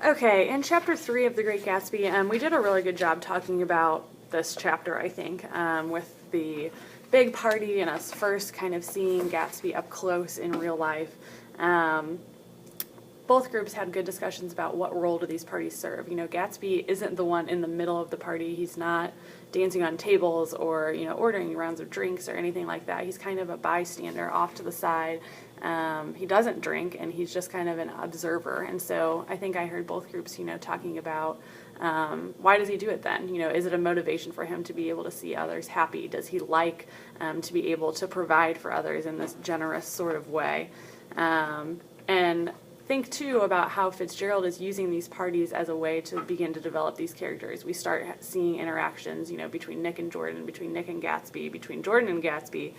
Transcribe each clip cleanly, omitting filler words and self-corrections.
Okay, in chapter 3 of The Great Gatsby, we did a really good job talking about this chapter, I think, with the big party and us first kind of seeing Gatsby up close in real life. Both groups had good discussions about what role do these parties serve. You know, Gatsby isn't the one in the middle of the party. He's not dancing on tables or, ordering rounds of drinks or anything like that. He's kind of a bystander off to the side. He doesn't drink, and he's just kind of an observer. And so I think I heard both groups, talking about why does he do it then? Is it a motivation for him to be able to see others happy? Does he like to be able to provide for others in this generous sort of way? And think too about how Fitzgerald is using these parties as a way to begin to develop these characters. We start seeing interactions, between Nick and Jordan, between Nick and Gatsby, between Jordan and Gatsby.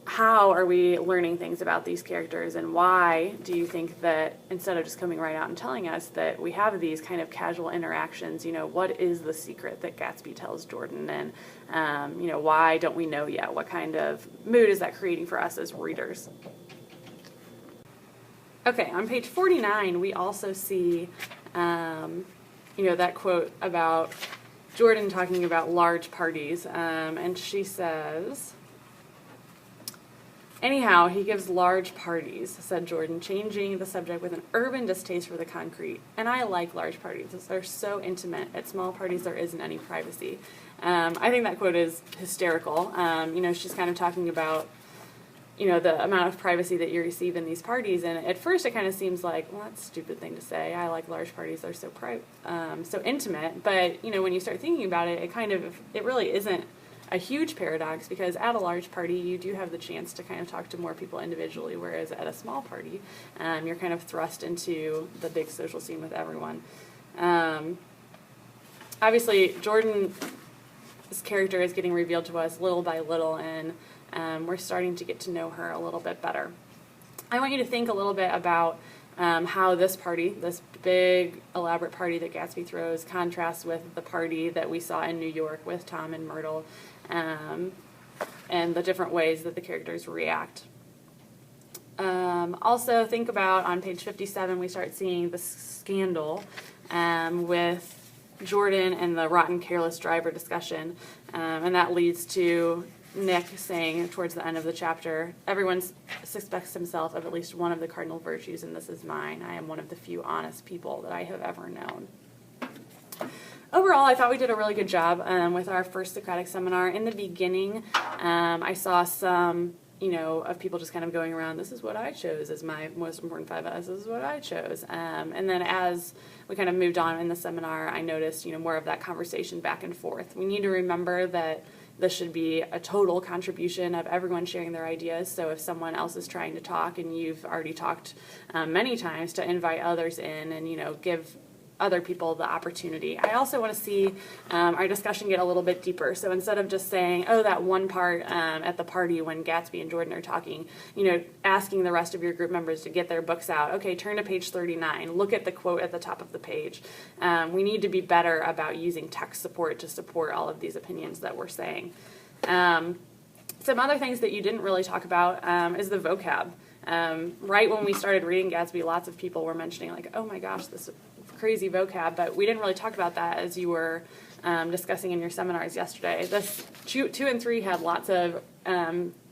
How are we learning things about these characters, and why do you think that instead of just coming right out and telling us that we have these kind of casual interactions, what is the secret that Gatsby tells Jordan, and why don't we know yet? What kind of mood is that creating for us as readers? Okay, on page 49, we also see, that quote about Jordan talking about large parties, and she says, "Anyhow, he gives large parties," said Jordan, changing the subject with an urban distaste for the concrete. "And I like large parties. They're so intimate. At small parties, there isn't any privacy." I think that quote is hysterical. She's kind of talking about, the amount of privacy that you receive in these parties. And at first it kind of seems like, well, that's a stupid thing to say. I like large parties. They're so so intimate. But, when you start thinking about it, it really isn't a huge paradox, because at a large party you do have the chance to kind of talk to more people individually, whereas at a small party you're kind of thrust into the big social scene with everyone. Obviously Jordan's character is getting revealed to us little by little, and we're starting to get to know her a little bit better. I want you to think a little bit about how this party, this big elaborate party that Gatsby throws, contrasts with the party that we saw in New York with Tom and Myrtle, and the different ways that the characters react. Also think about, on page 57, we start seeing the scandal with Jordan and the rotten careless driver discussion, and that leads to Nick saying towards the end of the chapter, "Everyone suspects himself of at least one of the cardinal virtues, and this is mine. I am one of the few honest people that I have ever known." Overall, I thought we did a really good job with our first Socratic seminar. In the beginning, I saw some, of people just kind of going around, "This is what I chose as my most important 5S, this is what I chose." And then as we kind of moved on in the seminar, I noticed, more of that conversation back and forth. We need to remember that this should be a total contribution of everyone sharing their ideas. So if someone else is trying to talk and you've already talked many times, to invite others in and, give other people the opportunity. I also want to see our discussion get a little bit deeper. So instead of just saying, oh, that one part at the party when Gatsby and Jordan are talking, asking the rest of your group members to get their books out. Okay, turn to page 39. Look at the quote at the top of the page. We need to be better about using text support to support all of these opinions that we're saying. Some other things that you didn't really talk about is the vocab. Right when we started reading Gatsby, lots of people were mentioning, like, oh my gosh, this crazy vocab, but we didn't really talk about that as you were discussing in your seminars yesterday. This 2 and 3 had lots of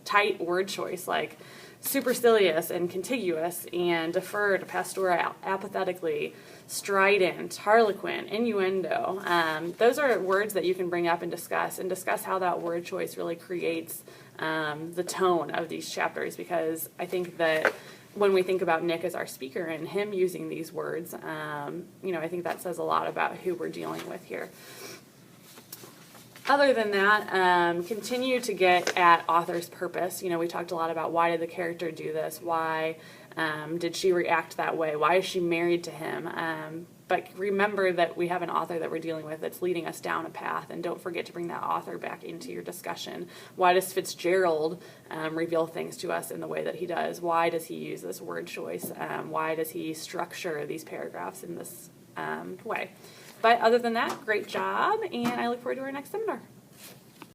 tight word choice, like supercilious and contiguous, and deferred, pastoral, apathetically, strident, harlequin, innuendo. Those are words that you can bring up and discuss how that word choice really creates the tone of these chapters, because I think that when we think about Nick as our speaker and him using these words, I think that says a lot about who we're dealing with here. Other than that, continue to get at author's purpose. We talked a lot about, why did the character do this? Why did she react that way? Why is she married to him? But remember that we have an author that we're dealing with that's leading us down a path, and don't forget to bring that author back into your discussion. Why does Fitzgerald reveal things to us in the way that he does? Why does he use this word choice? Why does he structure these paragraphs in this way? But other than that, great job, and I look forward to our next seminar.